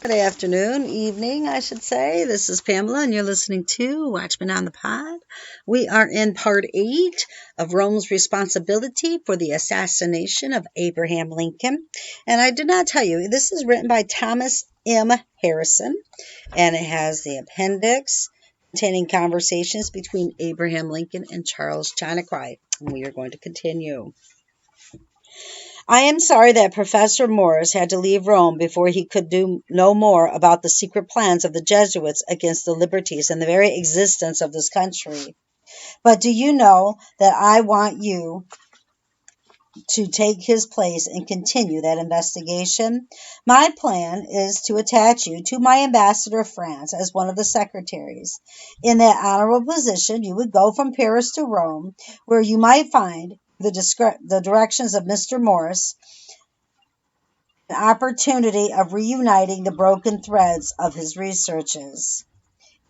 Good afternoon, evening, I should say. This is Pamela, and you're listening to Watchmen on the Pod. We are in part 8 of Rome's responsibility for the assassination of Abraham Lincoln. And I did not tell you, this is written by Thomas M. Harrison, and it has the appendix containing conversations between Abraham Lincoln and Charles Chanakrai. And we are going to continue. I am sorry that Professor Morris had to leave Rome before he could do no more about the secret plans of the Jesuits against the liberties and the very existence of this country. But do you know that I want you to take his place and continue that investigation? My plan is to attach you to my ambassador of France as one of the secretaries. In that honorable position, you would go from Paris to Rome, where you might find the directions of Mr. Morris, an opportunity of reuniting the broken threads of his researches.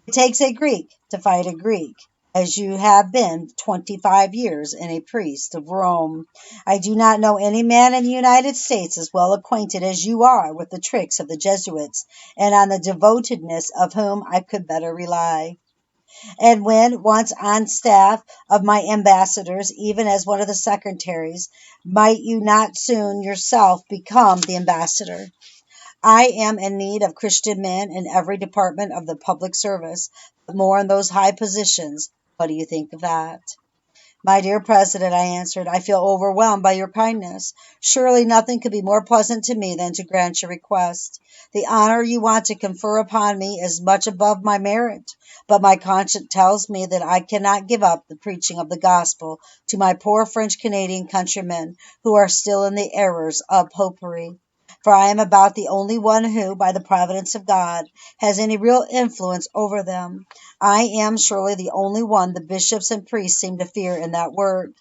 It takes a Greek to fight a Greek, as you have been 25 years and a priest of Rome. I do not know any man in the United States as well acquainted as you are with the tricks of the Jesuits, and on the devotedness of whom I could better rely. And when once on staff of my ambassadors, even as one of the secretaries, might you not soon yourself become the ambassador? I am in need of Christian men in every department of the public service, but more in those high positions. What do you think of that? My dear President, I answered, I feel overwhelmed by your kindness. Surely nothing could be more pleasant to me than to grant your request. The honor you want to confer upon me is much above my merit, but my conscience tells me that I cannot give up the preaching of the gospel to my poor French Canadian countrymen who are still in the errors of popery. For I am about the only one who, by the providence of God, has any real influence over them. I am surely the only one the bishops and priests seem to fear in that work.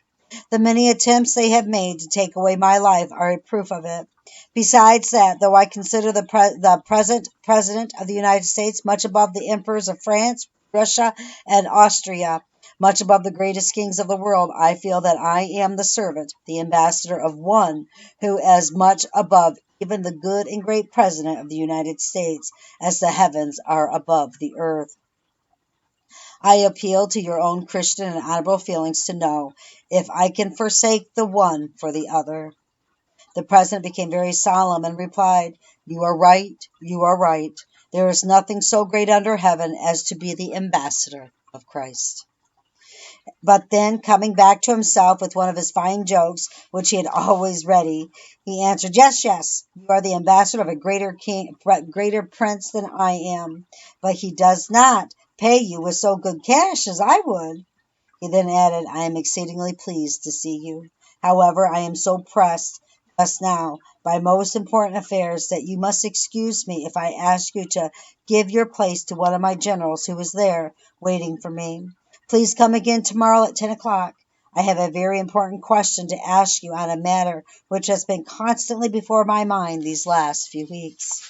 The many attempts they have made to take away my life are a proof of it. Besides that, though I consider the present President of the United States much above the emperors of France, Russia, and Austria, much above the greatest kings of the world, I feel that I am the servant, the ambassador of one who is much above even the good and great President of the United States, as the heavens are above the earth. I appeal to your own Christian and honorable feelings to know if I can forsake the one for the other. The President became very solemn and replied, You are right, you are right. There is nothing so great under heaven as to be the ambassador of Christ. But then, coming back to himself with one of his fine jokes, which he had always ready, he answered, Yes, yes, you are the ambassador of a greater prince than I am, but he does not pay you with so good cash as I would. He then added, I am exceedingly pleased to see you. However, I am so pressed just now by most important affairs that you must excuse me if I ask you to give your place to one of my generals who is there waiting for me. Please come again tomorrow at 10 o'clock. I have a very important question to ask you on a matter which has been constantly before my mind these last few weeks.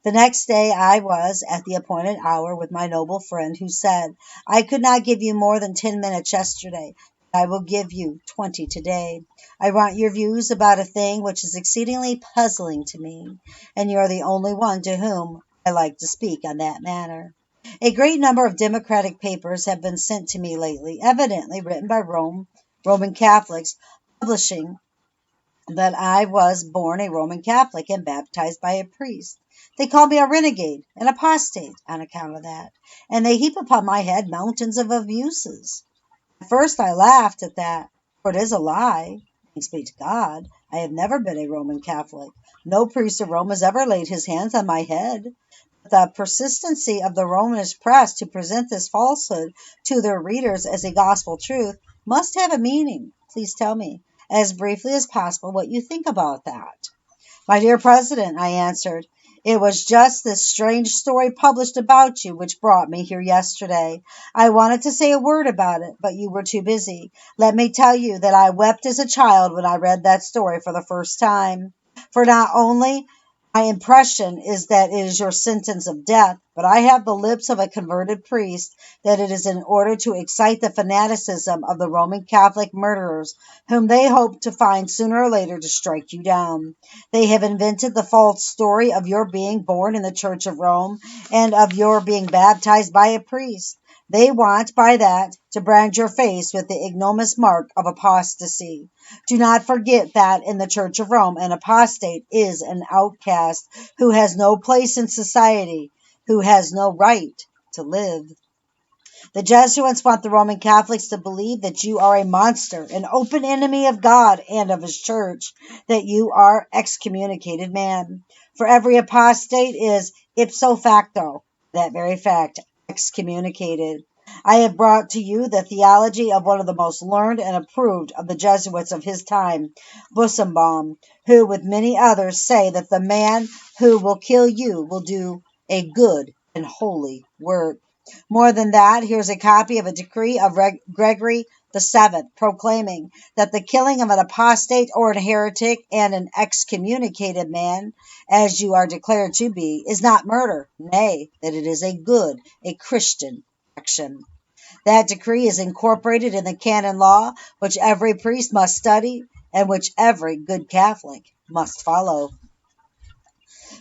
The next day I was at the appointed hour with my noble friend, who said, I could not give you more than 10 minutes yesterday. I will give you 20 today. I want your views about a thing which is exceedingly puzzling to me, and you are the only one to whom I like to speak on that matter. A great number of Democratic papers have been sent to me lately, evidently written by Roman Catholics, publishing that I was born a Roman Catholic and baptized by a priest. They call me a renegade, an apostate, on account of that, and they heap upon my head mountains of abuses. At first I laughed at that, for it is a lie. Thanks be to God, I have never been a Roman Catholic. No priest of Rome has ever laid his hands on my head. The persistency of the Romish press to present this falsehood to their readers as a gospel truth must have a meaning. Please tell me, as briefly as possible, what you think about that. My dear President, I answered, it was just this strange story published about you which brought me here yesterday. I wanted to say a word about it, but you were too busy. Let me tell you that I wept as a child when I read that story for the first time. For not only My impression is that it is your sentence of death, but I have the lips of a converted priest that it is in order to excite the fanaticism of the Roman Catholic murderers, whom they hope to find sooner or later to strike you down. They have invented the false story of your being born in the Church of Rome and of your being baptized by a priest. They want, by that, to brand your face with the ignominious mark of apostasy. Do not forget that in the Church of Rome, an apostate is an outcast who has no place in society, who has no right to live. The Jesuits want the Roman Catholics to believe that you are a monster, an open enemy of God and of His Church, that you are excommunicated man. For every apostate is ipso facto, that very fact, excommunicated. I have brought to you the theology of one of the most learned and approved of the Jesuits of his time, Busenbaum, who, with many others, say that the man who will kill you will do a good and holy work. More than that, here's a copy of a decree of Gregory VII, proclaiming that the killing of an apostate or an heretic and an excommunicated man, as you are declared to be, is not murder, nay, that it is a good, a Christian action. That decree is incorporated in the canon law, which every priest must study and which every good Catholic must follow.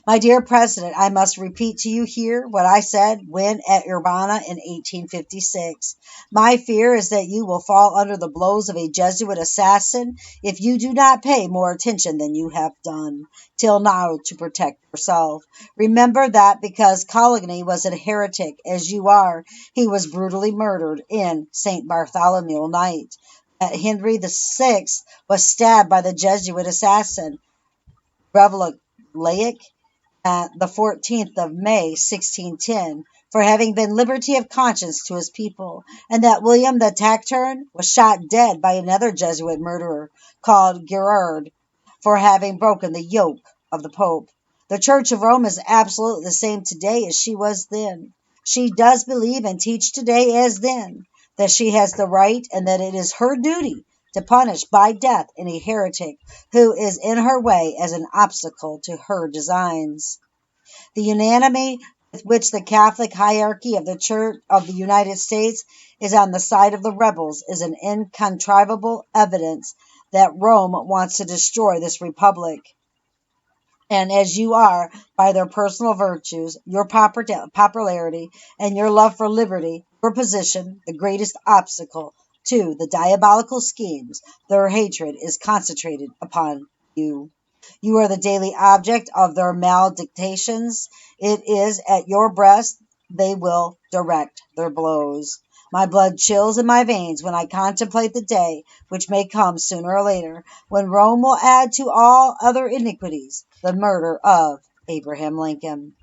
My dear President, I must repeat to you here what I said when at Urbana in 1856. My fear is that you will fall under the blows of a Jesuit assassin if you do not pay more attention than you have done till now to protect yourself. Remember that because Coligny was a heretic as you are, he was brutally murdered in St. Bartholomew night. That Henry VI was stabbed by the Jesuit assassin, Revelaic, the 14th of May, 1610, for having been liberty of conscience to his people, and that William the Taciturn was shot dead by another Jesuit murderer called Gerard for having broken the yoke of the Pope. The Church of Rome is absolutely the same today as she was then. She does believe and teach today as then that she has the right and that it is her duty to punish by death any heretic who is in her way as an obstacle to her designs. The unanimity with which the Catholic hierarchy of the Church of the United States is on the side of the rebels is an incontrovertible evidence that Rome wants to destroy this republic. And as you are, by their personal virtues, your popularity, and your love for liberty, your position, the greatest obstacle to the diabolical schemes, their hatred is concentrated upon you. You are the daily object of their maledictions. It is at your breast they will direct their blows. My blood chills in my veins when I contemplate the day, which may come sooner or later, when Rome will add to all other iniquities the murder of Abraham Lincoln.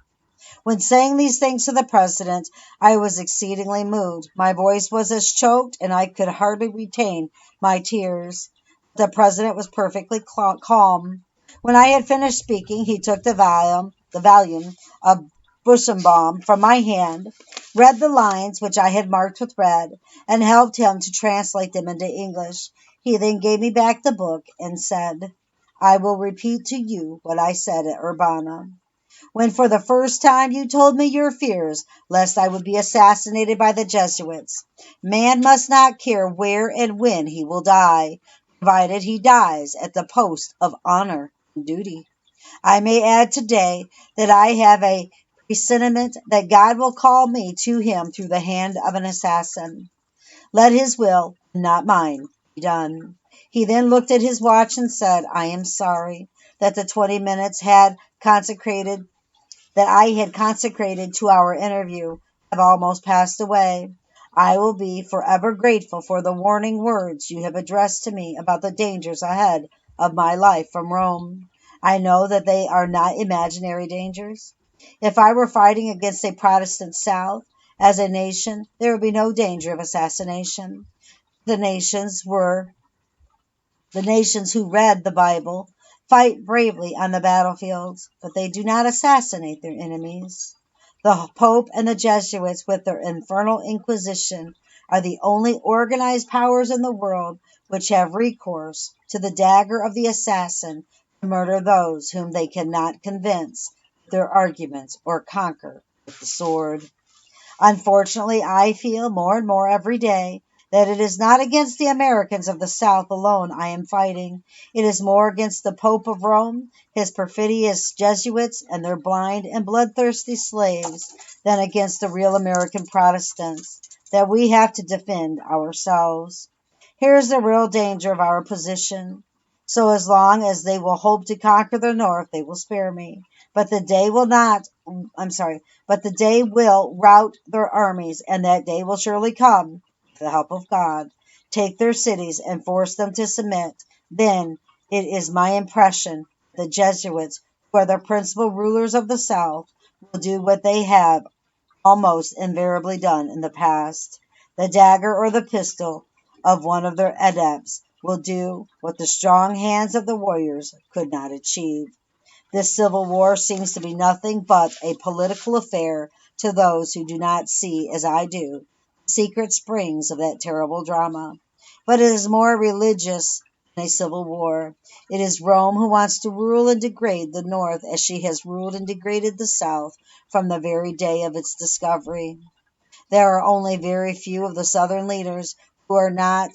When saying these things to the President, I was exceedingly moved. My voice was as choked, and I could hardly retain my tears. The President was perfectly calm. When I had finished speaking, he took the volume of Busenbaum from my hand, read the lines which I had marked with red, and helped him to translate them into English. He then gave me back the book and said, I will repeat to you what I said at Urbana. When for the first time you told me your fears lest I would be assassinated by the Jesuits. Man must not care where and when he will die, provided he dies at the post of honor and duty. I may add today that I have a presentiment that God will call me to him through the hand of an assassin. Let his will, and not mine, be done. He then looked at his watch and said, I am sorry that the 20 minutes that I had consecrated to our interview have almost passed away. I will be forever grateful for the warning words you have addressed to me about the dangers ahead of my life from Rome. I know that they are not imaginary dangers. If I were fighting against a Protestant South, as a nation, there would be no danger of assassination. The nations who read the Bible fight bravely on the battlefields, but they do not assassinate their enemies. The Pope and the Jesuits, with their infernal Inquisition, are the only organized powers in the world which have recourse to the dagger of the assassin to murder those whom they cannot convince with their arguments or conquer with the sword. Unfortunately, I feel more and more every day that it is not against the Americans of the South alone I am fighting. It is more against the Pope of Rome, his perfidious Jesuits, and their blind and bloodthirsty slaves than against the real American Protestants that we have to defend ourselves. Here is the real danger of our position. So as long as they will hope to conquer the North, they will spare me. But the day will not, I'm sorry, but the day will rout their armies, and that day will surely come, with the help of God, take their cities and force them to submit. Then it is my impression that the Jesuits, who are the principal rulers of the South, will do what they have almost invariably done in the past. The dagger or the pistol of one of their adepts will do what the strong hands of the warriors could not achieve. This civil war seems to be nothing but a political affair to those who do not see, as I do, the secret springs of that terrible drama. But it is more religious than a civil war. It is Rome who wants to rule and degrade the North as she has ruled and degraded the South from the very day of its discovery. There are only very few of the Southern leaders who are not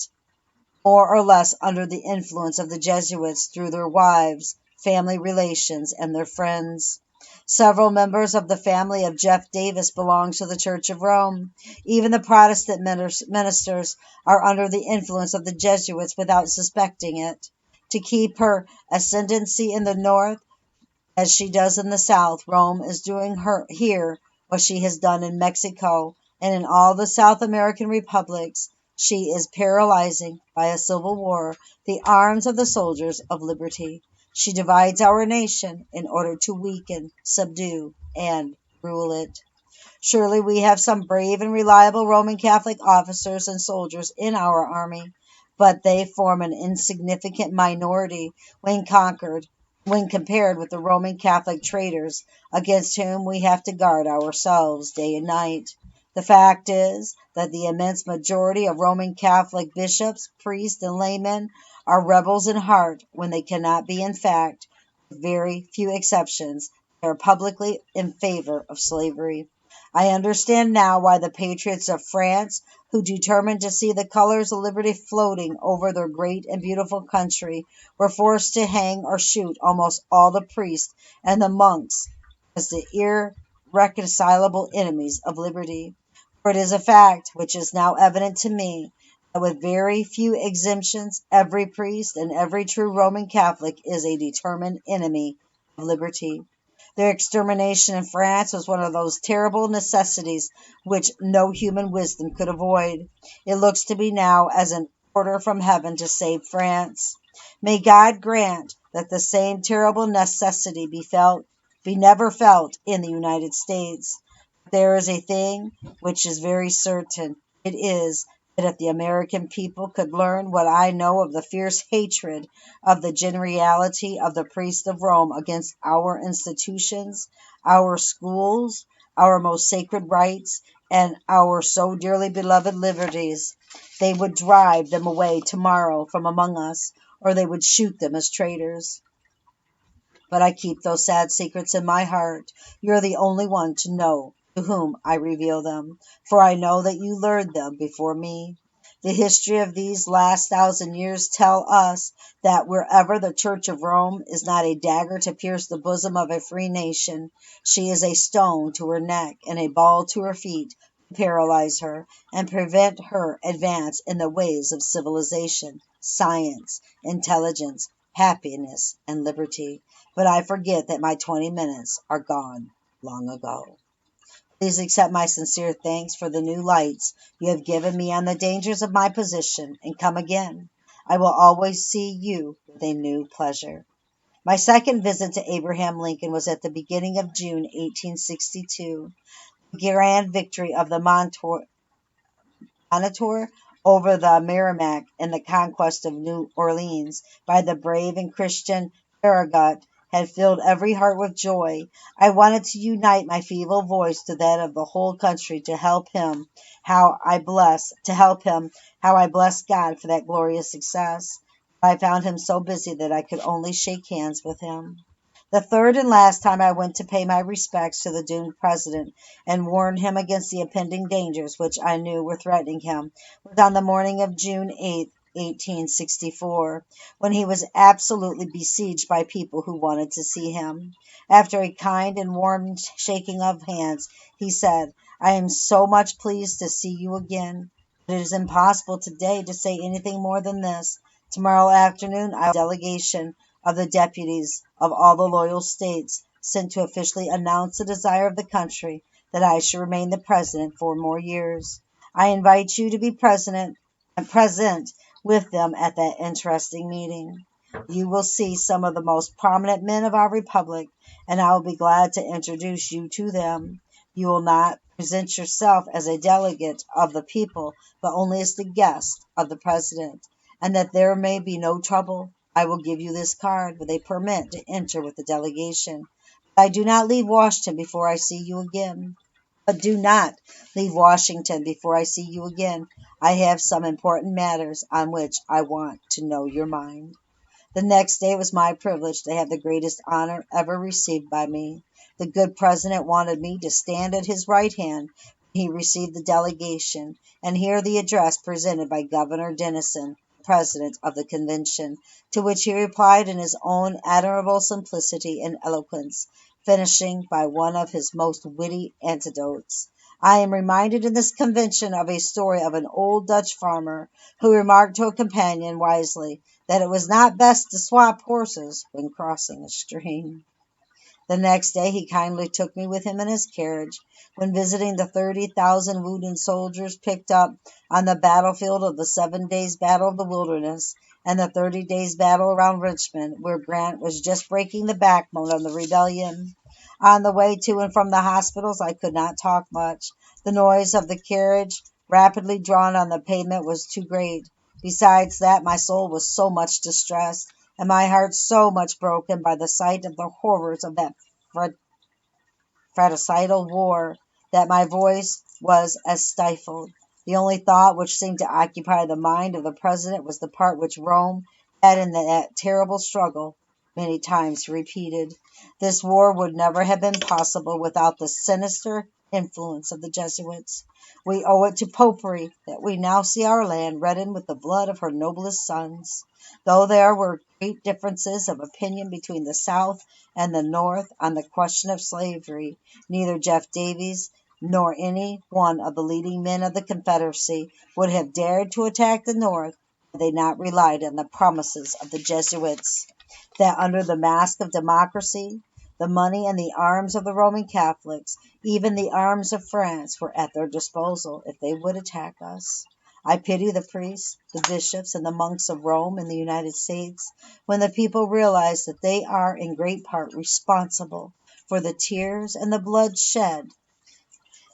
more or less under the influence of the Jesuits through their wives, family relations, and their friends. Several members of the family of Jeff Davis belong to the Church of Rome. Even the Protestant ministers are under the influence of the Jesuits without suspecting it. To keep her ascendancy in the North, as she does in the South, Rome is doing here what she has done in Mexico and in all the South American republics. She is paralyzing, by a civil war, the arms of the soldiers of liberty. She divides our nation in order to weaken, subdue, and rule it. Surely we have some brave and reliable Roman Catholic officers and soldiers in our army, but they form an insignificant minority when compared with the Roman Catholic traitors against whom we have to guard ourselves day and night. The fact is that the immense majority of Roman Catholic bishops, priests, and laymen are rebels in heart when they cannot be in fact. With very few exceptions, they are publicly in favor of slavery. I understand now why the patriots of France, who determined to see the colors of liberty floating over their great and beautiful country, were forced to hang or shoot almost all the priests and the monks as the irreconcilable enemies of liberty. For it is a fact, which is now evident to me, that with very few exemptions, every priest and every true Roman Catholic is a determined enemy of liberty. Their extermination in France was one of those terrible necessities which no human wisdom could avoid. It looks to me now as an order from heaven to save France. May God grant that the same terrible necessity be never felt in the United States. There is a thing which is very certain. It is that if the American people could learn what I know of the fierce hatred of the generality of the priests of Rome against our institutions, our schools, our most sacred rights, and our so dearly beloved liberties, they would drive them away tomorrow from among us, or they would shoot them as traitors. But I keep those sad secrets in my heart. You are the only one to know to whom I reveal them, for I know that you learned them before me. The history of these last 1,000 years tell us that wherever the Church of Rome is not a dagger to pierce the bosom of a free nation, she is a stone to her neck and a ball to her feet to paralyze her and prevent her advance in the ways of civilization, science, intelligence, happiness, and liberty. But I forget that my 20 minutes are gone long ago. Please accept my sincere thanks for the new lights you have given me on the dangers of my position, and come again. I will always see you with a new pleasure. My second visit to Abraham Lincoln was at the beginning of June, 1862. The grand victory of the Monitor over the Merrimac in the conquest of New Orleans by the brave and Christian Farragut had filled every heart with joy. I wanted to unite my feeble voice to that of the whole country to help him how I bless God for that glorious success. I found him so busy that I could only shake hands with him. The third and last time I went to pay my respects to the doomed president and warn him against the impending dangers which I knew were threatening him was on the morning of June 8th, 1864, when he was absolutely besieged by people who wanted to see him. After a kind and warm shaking of hands, he said, "I am so much pleased to see you again. But it is impossible today to say anything more than this. Tomorrow afternoon I will have a delegation of the deputies of all the loyal states sent to officially announce the desire of the country that I should remain the president 4 more years. I invite you to be present with them at that interesting meeting. You will see some of the most prominent men of our republic, and I will be glad to introduce you to them. You will not present yourself as a delegate of the people, but only as the guest of the president. And that there may be no trouble, I will give you this card with a permit to enter with the delegation. But do not leave Washington before I see you again. But do not leave Washington before I see you again. I have some important matters on which I want to know your mind." The next day it was my privilege to have the greatest honor ever received by me. The good president wanted me to stand at his right hand when he received the delegation, and hear the address presented by Governor Dennison, president of the convention, to which he replied in his own admirable simplicity and eloquence, finishing by one of his most witty anecdotes. I am reminded in this convention of a story of an old Dutch farmer who remarked to a companion wisely that it was not best to swap horses when crossing a stream. The next day he kindly took me with him in his carriage when visiting the 30,000 wounded soldiers picked up on the battlefield of the 7 days' battle of the Wilderness and the 30 days' battle around Richmond, where Grant was just breaking the backbone of the rebellion. On the way to and from the hospitals I could not talk much. The noise of the carriage rapidly drawn on the pavement was too great. Besides that, my soul was so much distressed, and my heart so much broken by the sight of the horrors of that fratricidal war, that my voice was as stifled. The only thought which seemed to occupy the mind of the president was the part which Rome had in that terrible struggle many times repeated. This war would never have been possible without the sinister influence of the Jesuits. We owe it to Popery that we now see our land reddened with the blood of her noblest sons. Though there were great differences of opinion between the South and the North on the question of slavery, neither Jeff Davis nor any one of the leading men of the Confederacy would have dared to attack the North had they not relied on the promises of the Jesuits, that under the mask of democracy, the money and the arms of the Roman Catholics, even the arms of France, were at their disposal if they would attack us. I pity the priests, the bishops, and the monks of Rome and the United States when the people realize that they are in great part responsible for the tears and the blood shed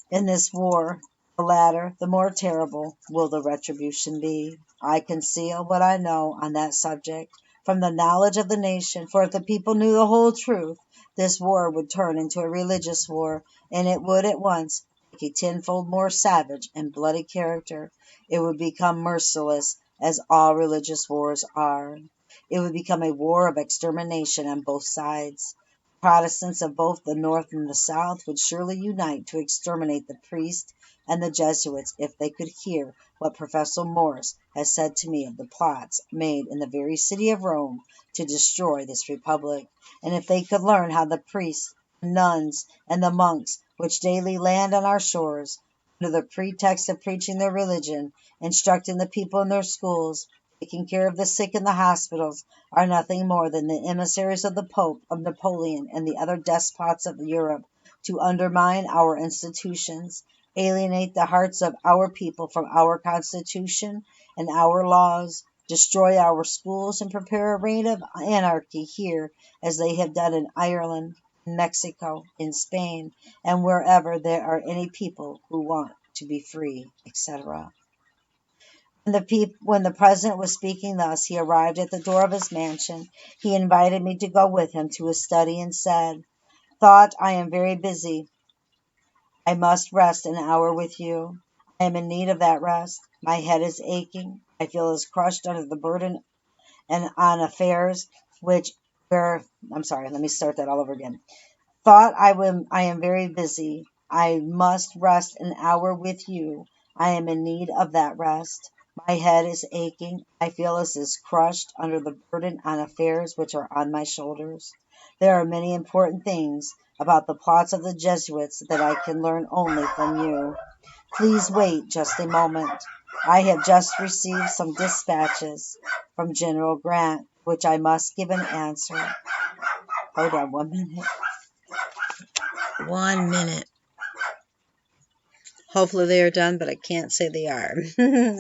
in this war. The latter, the more terrible, will the retribution be. I conceal what I know on that subject from the knowledge of the nation, for if the people knew the whole truth, this war would turn into a religious war, and it would at once take a tenfold more savage and bloody character. It would become merciless, as all religious wars are. It would become a war of extermination on both sides. Protestants of both the North and the South would surely unite to exterminate the priests and the Jesuits if they could hear what Professor Morris has said to me of the plots made in the very city of Rome to destroy this republic, and if they could learn how the priests, the nuns, and the monks which daily land on our shores, under the pretext of preaching their religion, instructing the people in their schools, taking care of the sick in the hospitals, are nothing more than the emissaries of the Pope, of Napoleon, and the other despots of Europe, to undermine our institutions, alienate the hearts of our people from our Constitution and our laws, destroy our schools, and prepare a reign of anarchy here, as they have done in Ireland, in Mexico, in Spain, and wherever there are any people who want to be free, etc. When the president was speaking thus, he arrived at the door of his mansion. He invited me to go with him to his study and said, "Thought, I am very busy. I must rest an hour with you. I am in need of that rest. My head is aching. I feel as crushed under the burden and on affairs which were, I'm sorry, let me start that all over again. Thought I am very busy. I must rest an hour with you. I am in need of that rest. My head is aching. I feel as is crushed under the burden on affairs which are on my shoulders. There are many important things about the plots of the Jesuits that I can learn only from you. Please wait just a moment. I have just received some dispatches from General Grant, which I must give an answer. Hold on 1 minute. 1 minute. Hopefully they are done, but I can't say they are.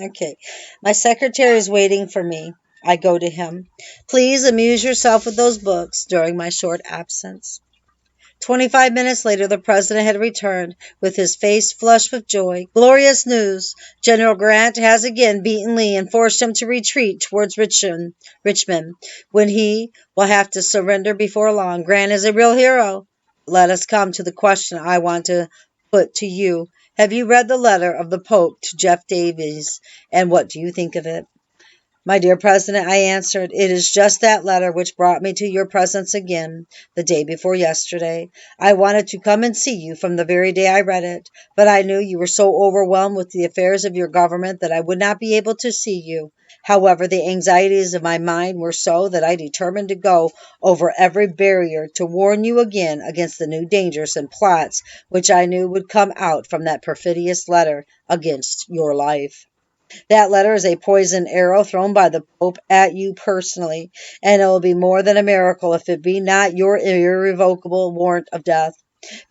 Okay. My secretary is waiting for me. I go to him. Please amuse yourself with those books during my short absence. 25 minutes later, the president had returned, with his face flushed with joy. Glorious news! General Grant has again beaten Lee and forced him to retreat towards Richmond, when he will have to surrender before long. Grant is a real hero. Let us come to the question I want to put to you. Have you read the letter of the Pope to Jeff Davies, and what do you think of it? My dear President, I answered, it is just that letter which brought me to your presence again the day before yesterday. I wanted to come and see you from the very day I read it, but I knew you were so overwhelmed with the affairs of your government that I would not be able to see you. However, the anxieties of my mind were so that I determined to go over every barrier to warn you again against the new dangers and plots which I knew would come out from that perfidious letter against your life. That letter is a poisoned arrow thrown by the Pope at you personally, and it will be more than a miracle if it be not your irrevocable warrant of death.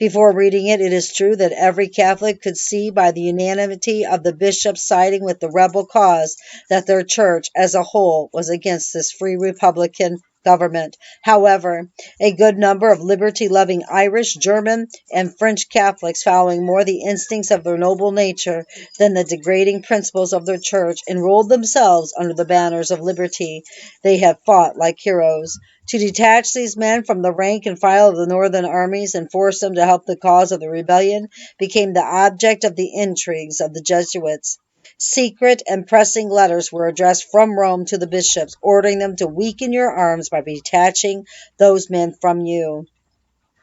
Before reading it, it is true that every Catholic could see by the unanimity of the bishops siding with the rebel cause that their church as a whole was against this free republican government. However, a good number of liberty-loving Irish, German, and French Catholics, following more the instincts of their noble nature than the degrading principles of their church, enrolled themselves under the banners of liberty. They have fought like heroes. To detach these men from the rank and file of the northern armies and force them to help the cause of the rebellion became the object of the intrigues of the Jesuits. Secret and pressing letters were addressed from Rome to the bishops, ordering them to weaken your arms by detaching those men from you.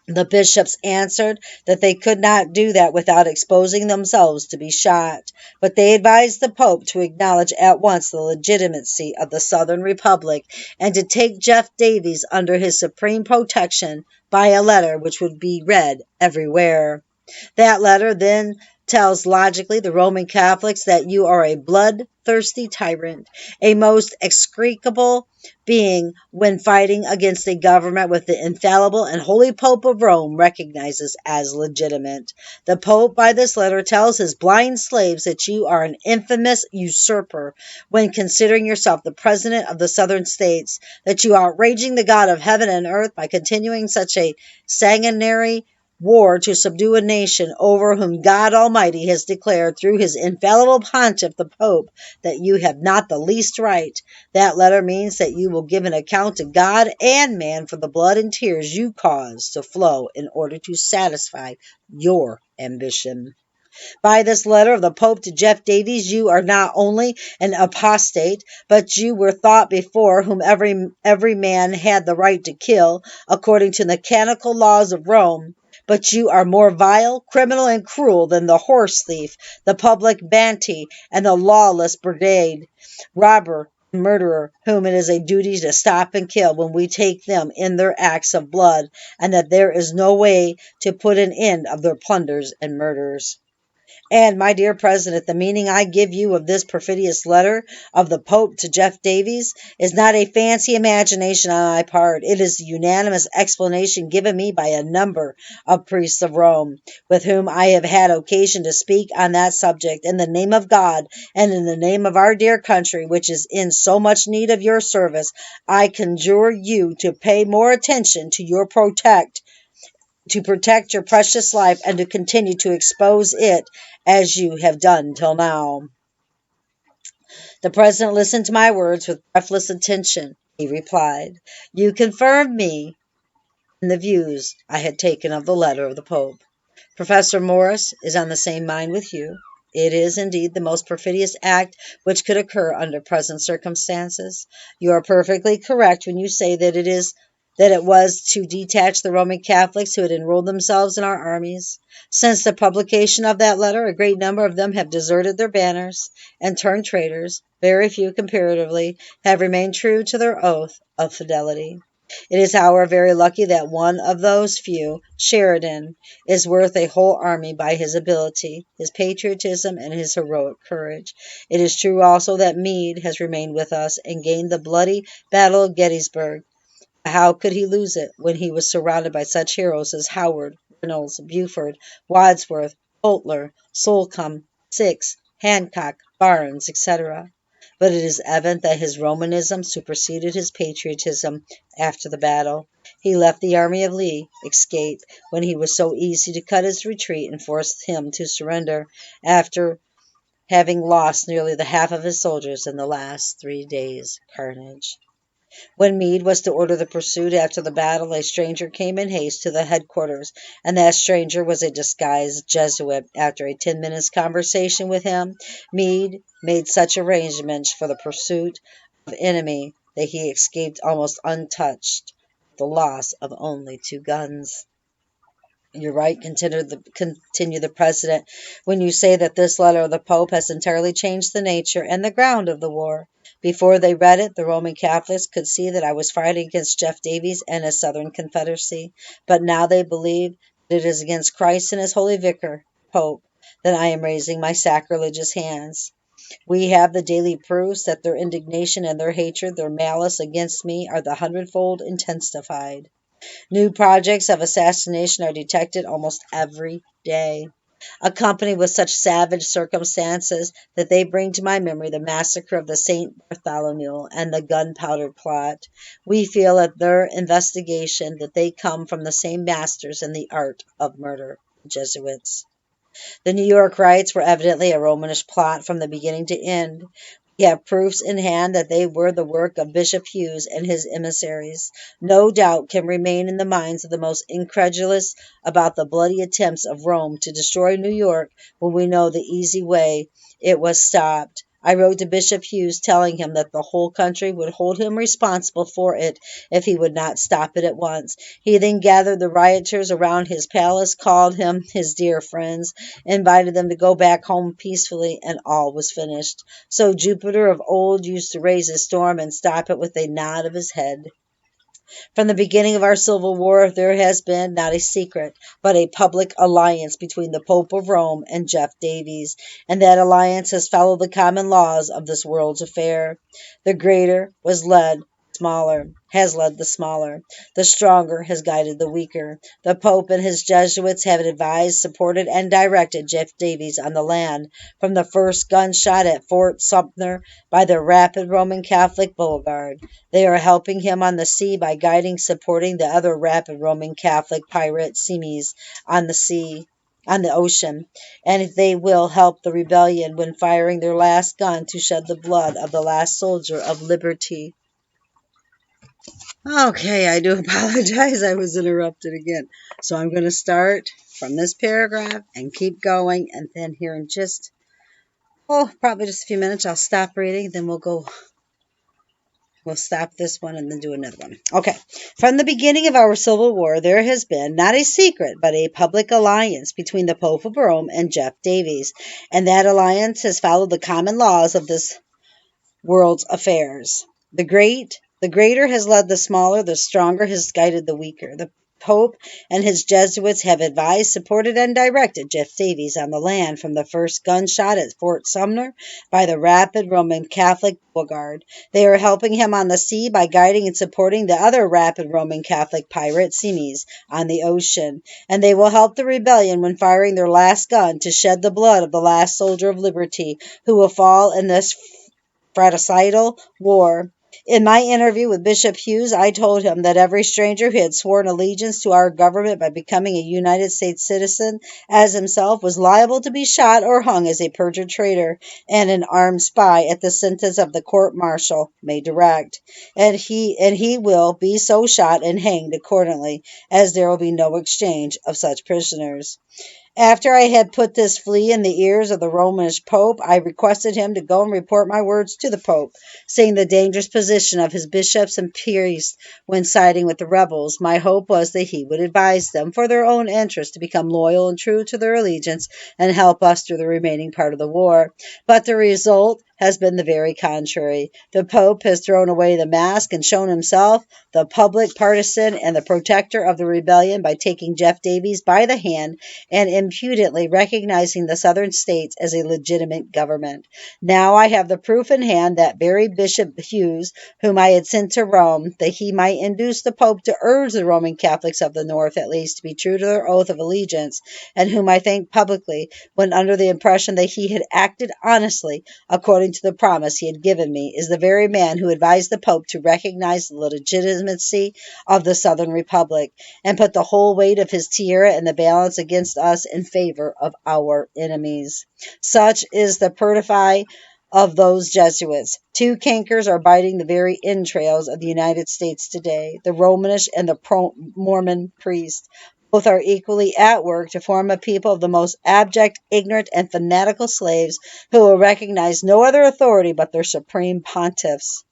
The bishops answered that they could not do that without exposing themselves to be shot, but they advised the Pope to acknowledge at once the legitimacy of the Southern Republic and to take Jeff Davies under his supreme protection by a letter which would be read everywhere. That letter then tells logically the Roman Catholics that you are a bloodthirsty tyrant, a most execrable being when fighting against a government with the infallible and holy Pope of Rome recognizes as legitimate. The Pope by this letter tells his blind slaves that you are an infamous usurper when considering yourself the president of the southern states, that you are outraging the God of heaven and earth by continuing such a sanguinary war to subdue a nation over whom God Almighty has declared through his infallible pontiff, the Pope, that you have not the least right. That letter means that you will give an account to God and man for the blood and tears you caused to flow in order to satisfy your ambition. By this letter of the Pope to Jeff Davies, you are not only an apostate, but you were thought before whom every man had the right to kill, according to the canonical laws of Rome. But you are more vile, criminal, and cruel than the horse thief, the public banty, and the lawless brigade, robber, and murderer, whom it is a duty to stop and kill when we take them in their acts of blood, and that there is no way to put an end of their plunders and murders. And, my dear President, the meaning I give you of this perfidious letter of the Pope to Jeff Davies is not a fancy imagination on my part. It is the unanimous explanation given me by a number of priests of Rome, with whom I have had occasion to speak on that subject. In the name of God, and in the name of our dear country, which is in so much need of your service, I conjure you to pay more attention to protect your precious life and to continue to expose it as you have done till now. The president listened to my words with breathless attention. He replied, you confirmed me in the views I had taken of the letter of the Pope. Professor Morris is on the same mind with you. It is indeed the most perfidious act which could occur under present circumstances. You are perfectly correct when you say that it was to detach the Roman Catholics who had enrolled themselves in our armies. Since the publication of that letter, a great number of them have deserted their banners and turned traitors. Very few, comparatively, have remained true to their oath of fidelity. It is, however, very lucky that one of those few, Sheridan, is worth a whole army by his ability, his patriotism, and his heroic courage. It is true also that Meade has remained with us and gained the bloody battle of Gettysburg. How could he lose it when he was surrounded by such heroes as Howard, Reynolds, Buford, Wadsworth, Butler, Slocum, Six, Hancock, Barnes, etc.? But it is evident that his Romanism superseded his patriotism after the battle. He left the army of Lee escape when he was so easy to cut his retreat and force him to surrender after having lost nearly the half of his soldiers in the last 3 days' carnage. When Meade was to order the pursuit after the battle, a stranger came in haste to the headquarters, and that stranger was a disguised Jesuit. After a 10 minutes' conversation with him, Meade made such arrangements for the pursuit of enemy that he escaped almost untouched, with the loss of only 2 guns. You're right, continued the president, when you say that this letter of the Pope has entirely changed the nature and the ground of the war. Before they read it, the Roman Catholics could see that I was fighting against Jeff Davies and his Southern Confederacy, but now they believe that it is against Christ and his holy vicar, Pope, that I am raising my sacrilegious hands. We have the daily proofs that their indignation and their hatred, their malice against me are the hundredfold intensified. New projects of assassination are detected almost every day, accompanied with such savage circumstances that they bring to my memory the massacre of the St. Bartholomew and the gunpowder plot. We feel at their investigation that they come from the same masters in the art of murder, the Jesuits. The New York riots were evidently a Romish plot from the beginning to end. We have proofs in hand that they were the work of Bishop Hughes and his emissaries. No doubt can remain in the minds of the most incredulous about the bloody attempts of Rome to destroy New York when we know the easy way it was stopped. I wrote to Bishop Hughes telling him that the whole country would hold him responsible for it if he would not stop it at once. He then gathered the rioters around his palace, called him his dear friends, invited them to go back home peacefully, and all was finished. So Jupiter of old used to raise a storm and stop it with a nod of his head. From the beginning of our Civil War, there has been, not a secret, but a public alliance between the Pope of Rome and Jeff Davies, and that alliance has followed the common laws of this world's affair. The greater has led the smaller. The stronger has guided the weaker. The Pope and his Jesuits have advised, supported, and directed Jeff Davies on the land from the first gunshot at Fort Sumter by the rapid Roman Catholic Boulevard. They are helping him on the sea by guiding, supporting the other rapid Roman Catholic pirate seamees on the ocean, and they will help the rebellion when firing their last gun to shed the blood of the last soldier of liberty. Okay, I do apologize. I was interrupted again. So I'm going to start from this paragraph and keep going, and then here in probably just a few minutes, I'll stop reading, then we'll stop this one and then do another one. Okay. From the beginning of our Civil War, there has been, not a secret, but a public alliance between the Pope of Rome and Jeff Davies, and that alliance has followed the common laws of this world's affairs. The greater has led the smaller, the stronger has guided the weaker. The Pope and his Jesuits have advised, supported, and directed Jeff Davies on the land from the first gunshot at Fort Sumter by the rapid Roman Catholic Boulevard. They are helping him on the sea by guiding and supporting the other rapid Roman Catholic pirate seamees on the ocean, and they will help the rebellion when firing their last gun to shed the blood of the last soldier of liberty who will fall in this fratricidal war. In my interview with Bishop Hughes, I told him that every stranger who had sworn allegiance to our government by becoming a United States citizen as himself was liable to be shot or hung as a perjured traitor and an armed spy at the sentence of the court-martial may direct. And he will be so shot and hanged accordingly, as there will be no exchange of such prisoners. After I had put this flea in the ears of the Romish Pope, I requested him to go and report my words to the Pope, seeing the dangerous position of his bishops and priests when siding with the rebels. My hope was that he would advise them, for their own interest, to become loyal and true to their allegiance and help us through the remaining part of the war. But the result has been the very contrary. The Pope has thrown away the mask and shown himself the public partisan and the protector of the rebellion by taking Jeff Davies by the hand and impudently recognizing the Southern states as a legitimate government. Now I have the proof in hand that very Bishop Hughes, whom I had sent to Rome, that he might induce the Pope to urge the Roman Catholics of the North at least to be true to their oath of allegiance, and whom I thanked publicly when under the impression that he had acted honestly according to the promise he had given me, is the very man who advised the Pope to recognize the legitimacy of the Southern Republic and put the whole weight of his tiara in the balance against us in favor of our enemies. Such is the perfidy of those Jesuits. Two cankers are biting the very entrails of the United States today, the Romanish and the Mormon priest. Both are equally at work to form a people of the most abject, ignorant, and fanatical slaves who will recognize no other authority but their supreme pontiffs.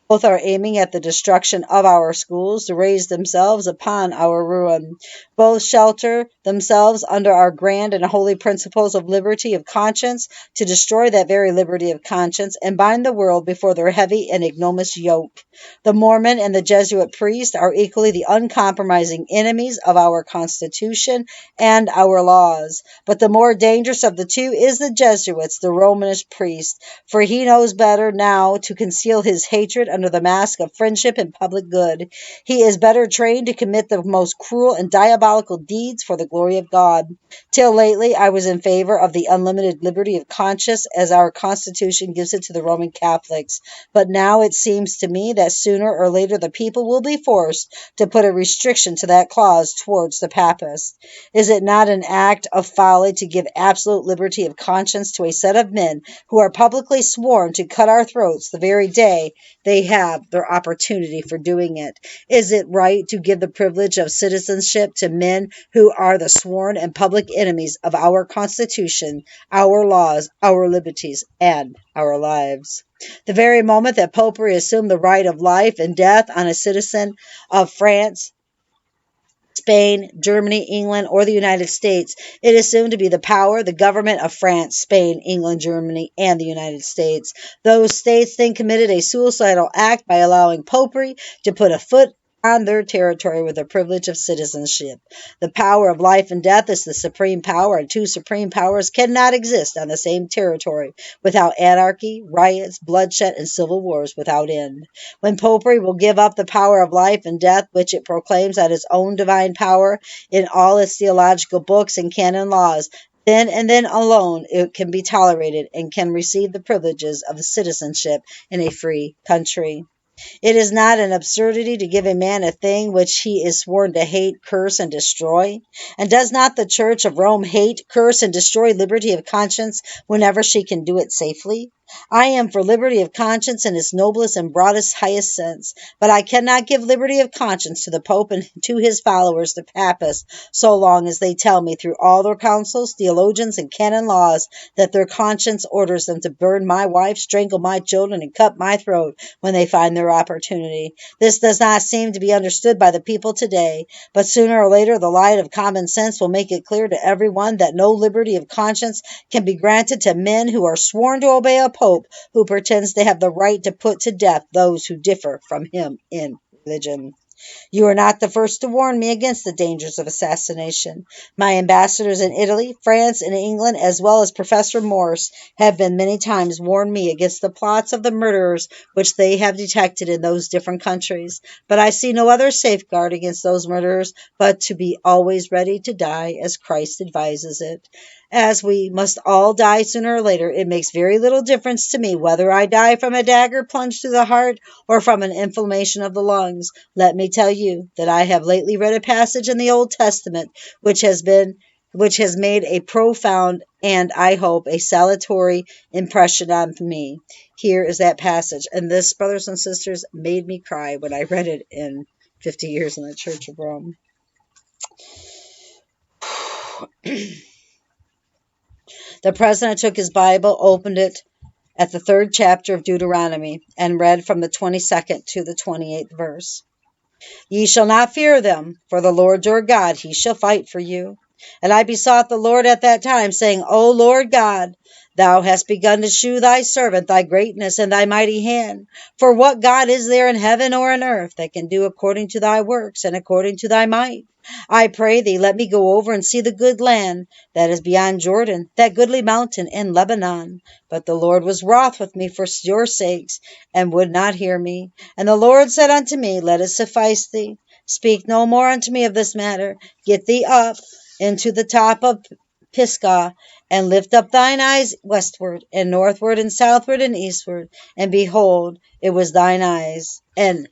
Both are aiming at the destruction of our schools to raise themselves upon our ruin. Both shelter themselves under our grand and holy principles of liberty of conscience to destroy that very liberty of conscience and bind the world before their heavy and ignominious yoke. The Mormon and the Jesuit priest are equally the uncompromising enemies of our Constitution and our laws. But the more dangerous of the two is the Jesuit, the Romish priest, for he knows better now to conceal his hatred under the mask of friendship and public good. He is better trained to commit the most cruel and diabolical deeds for the glory of God. Till lately, I was in favor of the unlimited liberty of conscience as our Constitution gives it to the Roman Catholics. But now it seems to me that sooner or later the people will be forced to put a restriction to that clause towards the Papists. Is it not an act of folly to give absolute liberty of conscience to a set of men who are publicly sworn to cut our throats the very day they have their opportunity for doing it? Is it right to give the privilege of citizenship to men who are the sworn and public enemies of our Constitution, our laws, our liberties, and our lives? The very moment that Popery assumed the right of life and death on a citizen of France, Spain, Germany, England, or the United States, it is soon to be the power, the government of France, Spain, England, Germany, and the United States. Those states then committed a suicidal act by allowing Popery to put a foot on their territory with the privilege of citizenship. The power of life and death is the supreme power, and two supreme powers cannot exist on the same territory without anarchy, riots, bloodshed, and civil wars without end. When Popery will give up the power of life and death, which it proclaims as its own divine power in all its theological books and canon laws, then and then alone it can be tolerated and can receive the privileges of citizenship in a free country. It is not an absurdity to give a man a thing which he is sworn to hate, curse, and destroy. And does not the Church of Rome hate, curse, and destroy liberty of conscience whenever she can do it safely? I am for liberty of conscience in its noblest and broadest, highest sense, but I cannot give liberty of conscience to the Pope and to his followers, the Papists, so long as they tell me through all their councils, theologians, and canon laws that their conscience orders them to burn my wife, strangle my children, and cut my throat when they find their opportunity. This does not seem to be understood by the people today, but sooner or later the light of common sense will make it clear to everyone that no liberty of conscience can be granted to men who are sworn to obey a Pope who pretends to have the right to put to death those who differ from him in religion. You are not the first to warn me against the dangers of assassination. My ambassadors in Italy, France, and England, as well as Professor Morse, have been many times warned me against the plots of the murderers which they have detected in those different countries. But I see no other safeguard against those murderers but to be always ready to die as Christ advises it. As we must all die sooner or later, it makes very little difference to me whether I die from a dagger plunged through the heart or from an inflammation of the lungs. Let me tell you that I have lately read a passage in the Old Testament which has made a profound and, I hope, a salutary impression on me. Here is that passage, and this, brothers and sisters, made me cry when I read it in 50 Years in the Church of Rome. The president took his Bible, opened it at the 3rd chapter of Deuteronomy, and read from the 22nd to the 28th verse. Ye shall not fear them, for the Lord your God, he shall fight for you. And I besought the Lord at that time, saying, O Lord God, thou hast begun to shew thy servant thy greatness and thy mighty hand. For what God is there in heaven or in earth that can do according to thy works and according to thy might? I pray thee, let me go over and see the good land that is beyond Jordan, that goodly mountain in Lebanon. But the Lord was wroth with me for your sakes, and would not hear me. And the Lord said unto me, Let it suffice thee. Speak no more unto me of this matter. Get thee up into the top of Pisgah, and lift up thine eyes westward, and northward, and southward, and eastward. And behold, it was thine eyes, and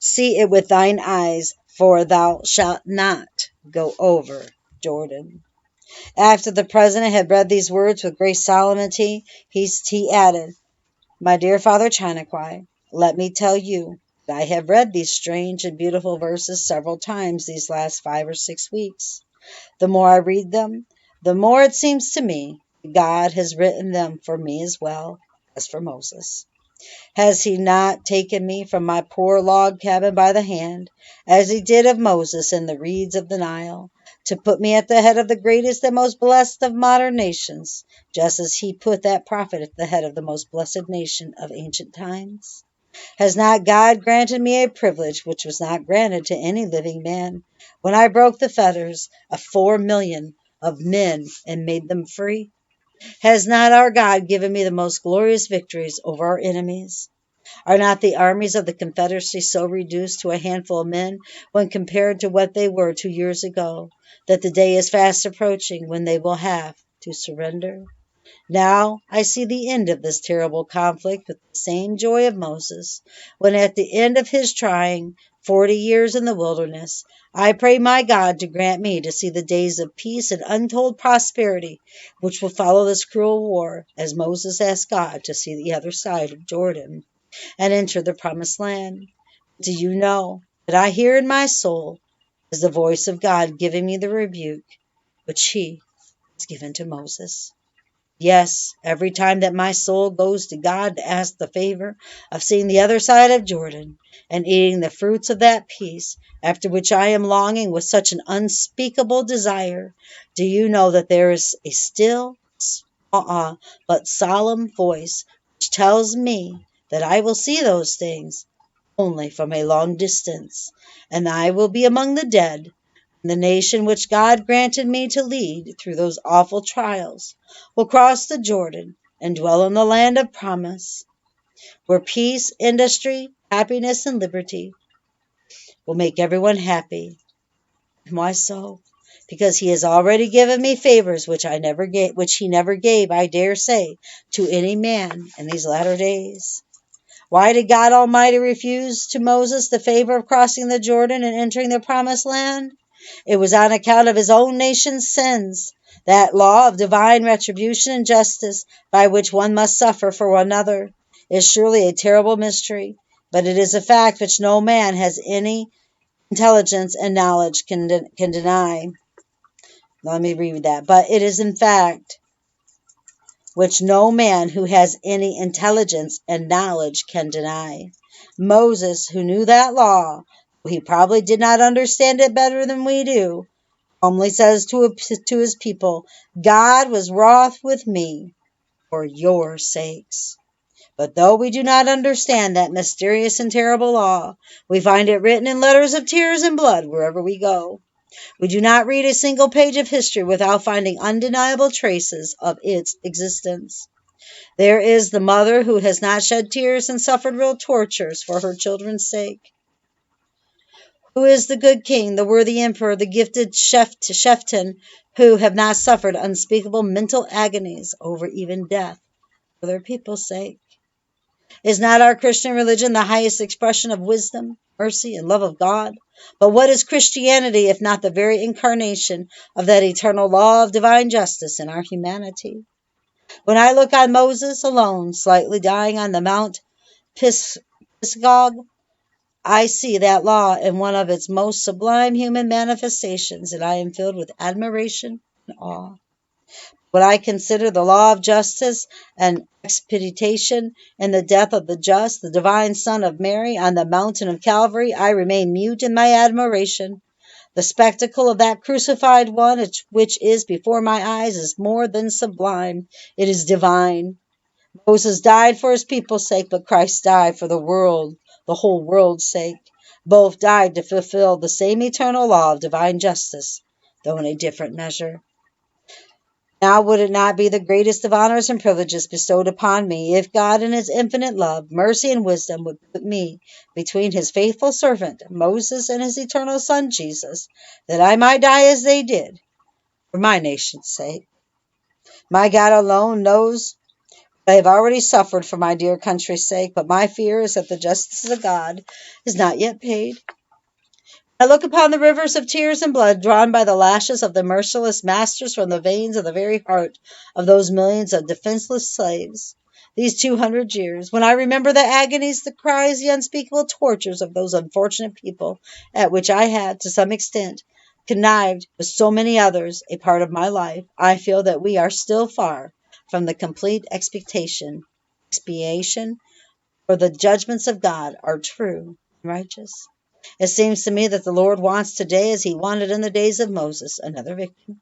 see it with thine eyes, for thou shalt not go over Jordan. After the president had read these words with great solemnity, he added, My dear Father Chanakwai, let me tell you that I have read these strange and beautiful verses several times these last 5 or 6 weeks. The more I read them, the more it seems to me God has written them for me as well as for Moses. Has he not taken me from my poor log cabin by the hand, as he did of Moses in the reeds of the Nile, to put me at the head of the greatest and most blessed of modern nations, just as he put that prophet at the head of the most blessed nation of ancient times? Has not God granted me a privilege which was not granted to any living man, when I broke the fetters of 4,000,000 of men and made them free? Has not our God given me the most glorious victories over our enemies? Are not the armies of the Confederacy so reduced to a handful of men when compared to what they were 2 years ago, that the day is fast approaching when they will have to surrender? Now I see the end of this terrible conflict with the same joy of Moses, when at the end of his trying 40 years in the wilderness, I pray my God to grant me to see the days of peace and untold prosperity which will follow this cruel war, as Moses asked God to see the other side of Jordan and enter the promised land. Do you know that I hear in my soul is the voice of God giving me the rebuke which he has given to Moses? Yes, every time that my soul goes to God to ask the favor of seeing the other side of Jordan and eating the fruits of that peace, after which I am longing with such an unspeakable desire, do you know that there is a still, small, but solemn voice which tells me that I will see those things only from a long distance, and I will be among the dead? The nation which God granted me to lead through those awful trials will cross the Jordan and dwell in the land of promise, where peace, industry, happiness, and liberty will make everyone happy. Why so? Because he has already given me favors which he never gave, I dare say, to any man in these latter days. Why did God Almighty refuse to Moses the favor of crossing the Jordan and entering the promised land? It was on account of his own nation's sins. That law of divine retribution and justice, by which one must suffer for another, is surely a terrible mystery, but it is a fact which no man has any intelligence and knowledge can deny. Let me read that. But it is in fact which no man who has any intelligence and knowledge can deny. Moses, who knew that law, though he probably did not understand it better than we do, calmly says to his people, God was wroth with me for your sakes. But though we do not understand that mysterious and terrible law, we find it written in letters of tears and blood wherever we go. We do not read a single page of history without finding undeniable traces of its existence. There is the mother who has not shed tears and suffered real tortures for her children's sake. Who is the good king, the worthy emperor, the gifted chieftain, who have not suffered unspeakable mental agonies over even death for their people's sake? Is not our Christian religion the highest expression of wisdom, mercy, and love of God? But what is Christianity if not the very incarnation of that eternal law of divine justice in our humanity? When I look on Moses alone, slightly dying on the Mount Pisgah, I see that law in one of its most sublime human manifestations, and I am filled with admiration and awe. When I consider the law of justice and expeditation in the death of the just, the divine Son of Mary, on the mountain of Calvary, I remain mute in my admiration. The spectacle of that crucified one which is before my eyes is more than sublime. It is divine. Moses died for his people's sake, but Christ died for the world, the whole world's sake. Both died to fulfill the same eternal law of divine justice, though in a different measure. Now would it not be the greatest of honors and privileges bestowed upon me if God in his infinite love, mercy, and wisdom would put me between his faithful servant Moses and his eternal Son Jesus, that I might die as they did, for my nation's sake? My God alone knows I have already suffered for my dear country's sake, but my fear is that the justice of God is not yet paid. I look upon the rivers of tears and blood drawn by the lashes of the merciless masters from the veins of the very heart of those millions of defenseless slaves, these 200 years, when I remember the agonies, the cries, the unspeakable tortures of those unfortunate people, at which I had, to some extent, connived with so many others a part of my life, I feel that we are still far from the complete expiation, for the judgments of God are true and righteous. It seems to me that the Lord wants today, as he wanted in the days of Moses, another victim,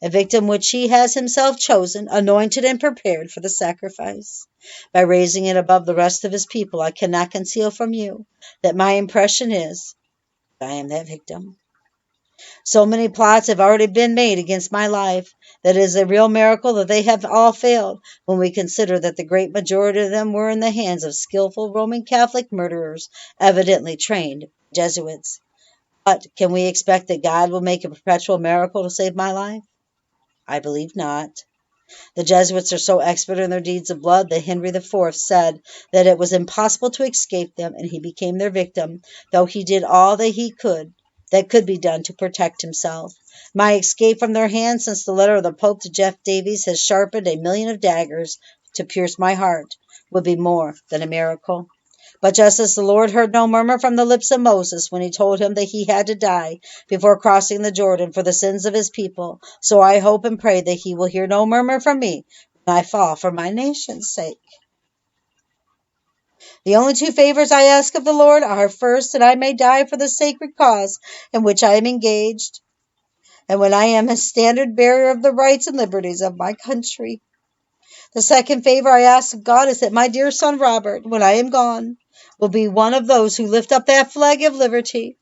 a victim which he has himself chosen, anointed, and prepared for the sacrifice. By raising it above the rest of his people, I cannot conceal from you that my impression is that I am that victim. So many plots have already been made against my life that it is a real miracle that they have all failed, when we consider that the great majority of them were in the hands of skillful Roman Catholic murderers, evidently trained Jesuits. But can we expect that God will make a perpetual miracle to save my life? I believe not. The Jesuits are so expert in their deeds of blood that Henry IV said that it was impossible to escape them, and he became their victim, though he did all that could be done to protect himself. My escape from their hands since the letter of the Pope to Jeff Davies has sharpened a million of daggers to pierce my heart would be more than a miracle. But just as the Lord heard no murmur from the lips of Moses when he told him that he had to die before crossing the Jordan for the sins of his people, so I hope and pray that he will hear no murmur from me when I fall for my nation's sake. The only two favors I ask of the Lord are, first, that I may die for the sacred cause in which I am engaged, and when I am a standard bearer of the rights and liberties of my country. The second favor I ask of God is that my dear son Robert, when I am gone, will be one of those who lift up that flag of liberty,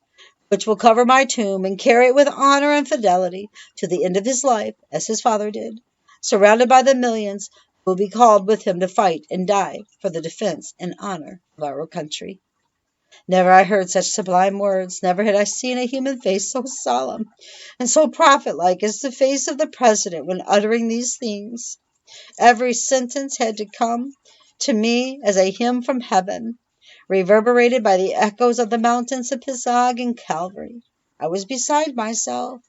which will cover my tomb, and carry it with honor and fidelity to the end of his life, as his father did, surrounded by the millions who will be called with him to fight and die for the defense and honor of our country. Never I heard such sublime words, never had I seen a human face so solemn and so prophet-like as the face of the president when uttering these things. Every sentence had to come to me as a hymn from heaven, reverberated by the echoes of the mountains of Pisgah and Calvary. I was beside myself.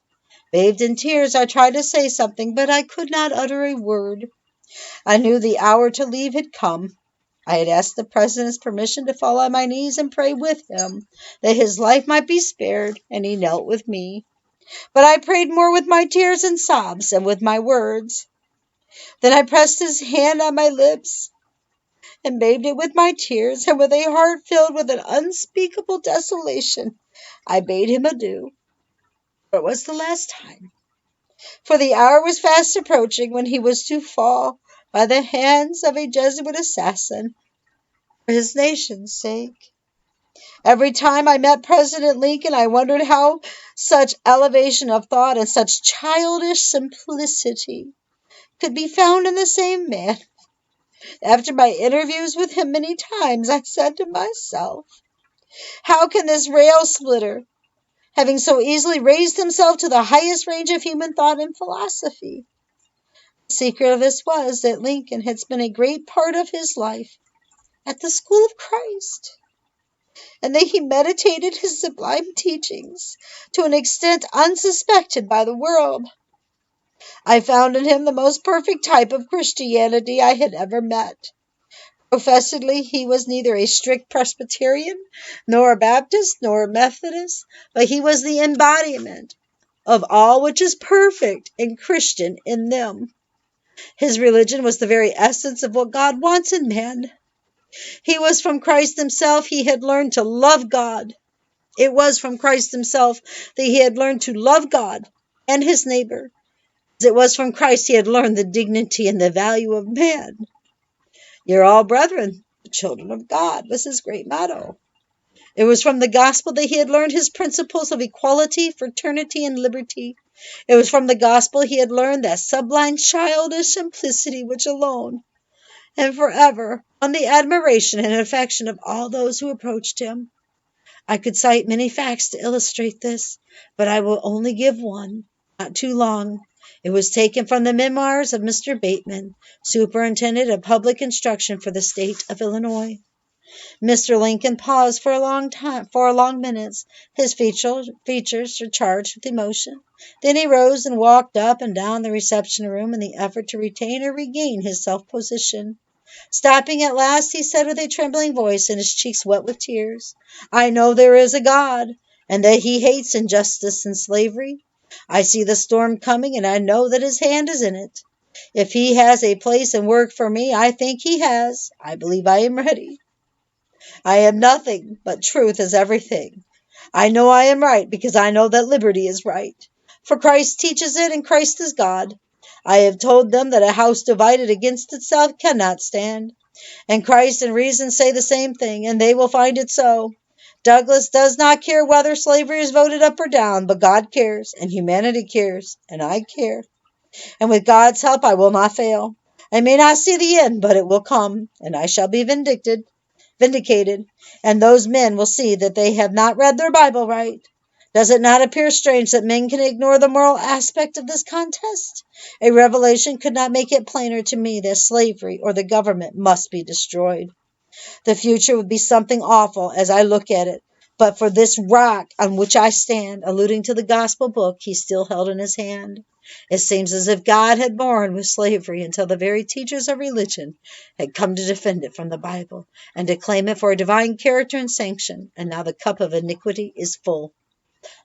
Bathed in tears, I tried to say something, but I could not utter a word. I knew the hour to leave had come. I had asked the president's permission to fall on my knees and pray with him, that his life might be spared, and he knelt with me. But I prayed more with my tears and sobs than with my words. Then I pressed his hand on my lips and bathed it with my tears, and with a heart filled with an unspeakable desolation, I bade him adieu. For it was the last time, for the hour was fast approaching when he was to fall by the hands of a Jesuit assassin for his nation's sake. Every time I met President Lincoln, I wondered how such elevation of thought and such childish simplicity could be found in the same man. After my interviews with him many times, I said to myself, how can this rail splitter, having so easily raised himself to the highest range of human thought and philosophy? The secret of this was that Lincoln had spent a great part of his life at the school of Christ, and that he meditated his sublime teachings to an extent unsuspected by the world. I found in him the most perfect type of Christianity I had ever met. Professedly, he was neither a strict Presbyterian, nor a Baptist, nor a Methodist, but he was the embodiment of all which is perfect and Christian in them. His religion was the very essence of what God wants in man. He was from Christ himself. He had learned to love God. It was from Christ himself that he had learned to love God and his neighbor. As it was from Christ he had learned the dignity and the value of man. You're all brethren, the children of God, was his great motto. It was from the gospel that he had learned his principles of equality, fraternity, and liberty. It was from the gospel he had learned that sublime childish simplicity which alone and forever won the admiration and affection of all those who approached him. I could cite many facts to illustrate this, but I will only give one, not too long. It was taken from the memoirs of Mr. Bateman, Superintendent of Public Instruction for the State of Illinois. Mr. Lincoln paused for a long minutes. His features were charged with emotion. Then he rose and walked up and down the reception room in the effort to retain or regain his self-possession. Stopping at last, he said with a trembling voice and his cheeks wet with tears, "I know there is a God, and that he hates injustice and slavery. I see the storm coming, and I know that his hand is in it. If he has a place and work for me, I think he has. I believe I am ready. I am nothing, but truth is everything. I know I am right because I know that liberty is right. For Christ teaches it, and Christ is God. I have told them that a house divided against itself cannot stand. And Christ and reason say the same thing, and they will find it so. Douglas does not care whether slavery is voted up or down, but God cares, and humanity cares, and I care. And with God's help I will not fail. I may not see the end, but it will come, and I shall be vindicated, and those men will see that they have not read their Bible right. Does it not appear strange that men can ignore the moral aspect of this contest? A revelation could not make it plainer to me that slavery or the government must be destroyed. The future would be something awful as I look at it, but for this rock on which I stand," alluding to the gospel book he still held in his hand. "It seems as if God had borne with slavery until the very teachers of religion had come to defend it from the Bible and to claim it for a divine character and sanction, and now the cup of iniquity is full.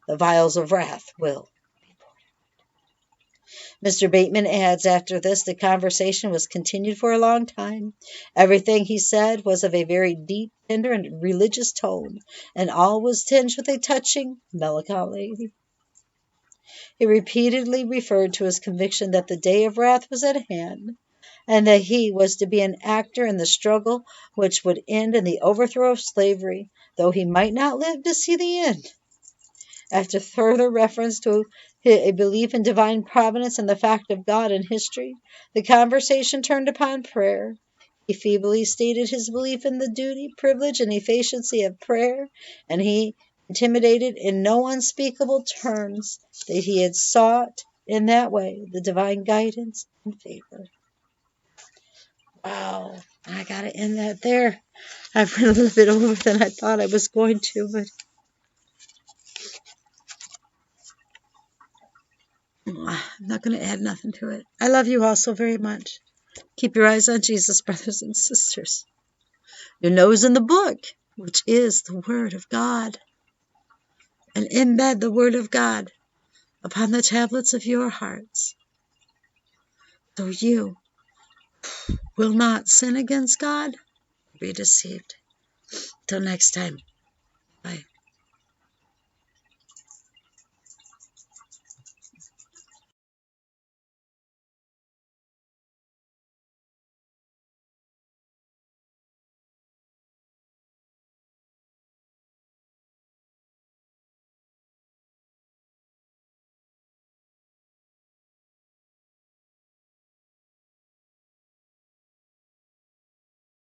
The vials of wrath will." Mr. Bateman adds, after this, the conversation was continued for a long time. Everything he said was of a very deep, tender, and religious tone, and all was tinged with a touching melancholy. He repeatedly referred to his conviction that the day of wrath was at hand, and that he was to be an actor in the struggle which would end in the overthrow of slavery, though he might not live to see the end. After further reference to a belief in divine providence and the fact of God in history, the conversation turned upon prayer. He feebly stated his belief in the duty, privilege, and efficiency of prayer, and he intimated in no unspeakable terms that he had sought in that way the divine guidance and favor. Wow, I gotta end that there. I've run a little bit over than I thought I was going to, but I'm not going to add nothing to it. I love you all so very much. Keep your eyes on Jesus, brothers and sisters. Your nose in the book, which is the Word of God. And embed the Word of God upon the tablets of your hearts, so you will not sin against God or be deceived. Till next time. Bye.